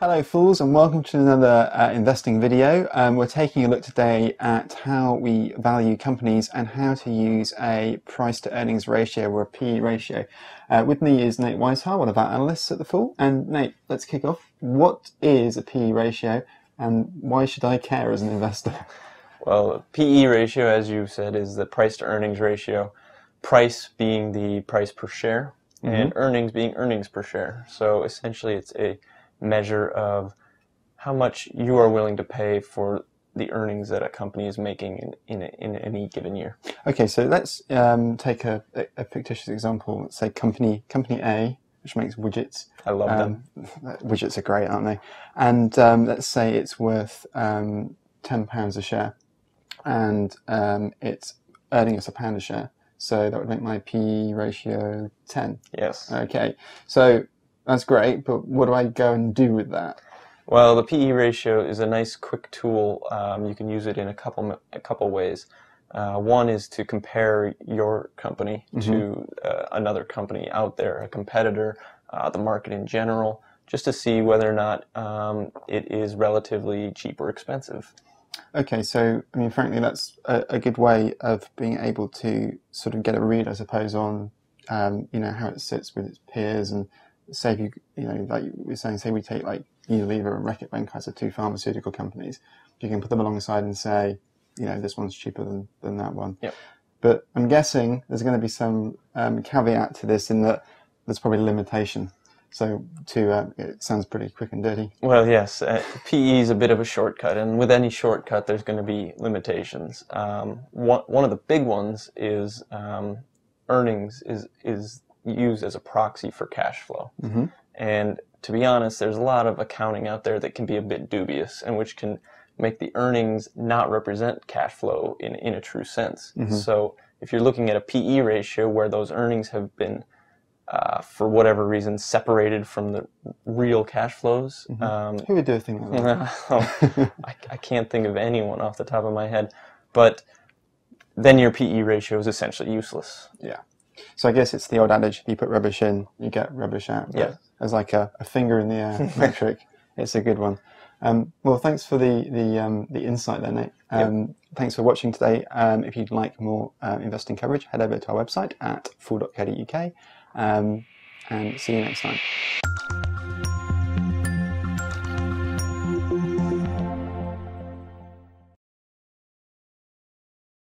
Hello fools, and welcome to another investing video. We're taking a look today at how we value companies and how to use a price to earnings ratio or a PE ratio. With me is Nate Weisshaar, one of our analysts at The Fool. And Nate, let's kick off. What is a PE ratio and why should I care as an investor? Well, PE ratio, as you said, is the price to earnings ratio. Price being the price per share and earnings being earnings per share. So essentially it's a measure of how much you are willing to pay for the earnings that a company is making in any given year. Okay, so let's take a fictitious example. Let's say company A, which makes widgets. I love them. Widgets are great, aren't they? And let's say it's worth £10 a share, and it's earning us £1 a share. So that would make my PE ratio 10. Yes. Okay, so that's great, but what do I go and do with that? Well, the PE ratio is a nice quick tool. You can use it in a couple ways. One is to compare your company to another company out there, a competitor, the market in general, just to see whether or not it is relatively cheap or expensive. Okay, so I mean, frankly, that's a good way of being able to sort of get a read, I suppose, on how it sits with its peers. And say if you know, like you were saying, say we take like Unilever and Reckitt Benckiser as two pharmaceutical companies, you can put them alongside and say, this one's cheaper than that one. Yep. But I'm guessing there's going to be some caveat to this in that there's probably a limitation. So it sounds pretty quick and dirty. Well, yes, PE is a bit of a shortcut, and with any shortcut, there's going to be limitations. One of the big ones is earnings is used as a proxy for cash flow. And to be honest, there's a lot of accounting out there that can be a bit dubious and which can make the earnings not represent cash flow in a true sense. So if you're looking at a PE ratio where those earnings have been for whatever reason separated from the real cash flows. Who would do a thing like that? I can't think of anyone off the top of my head, but then your PE ratio is essentially useless. Yeah. So I guess it's the old adage, you put rubbish in, you get rubbish out. Yeah. As like a finger in the air metric, it's a good one. Well, thanks for the insight there, Nate. Thanks for watching today. If you'd like more investing coverage, head over to our website at fool.co.uk. And see you next time.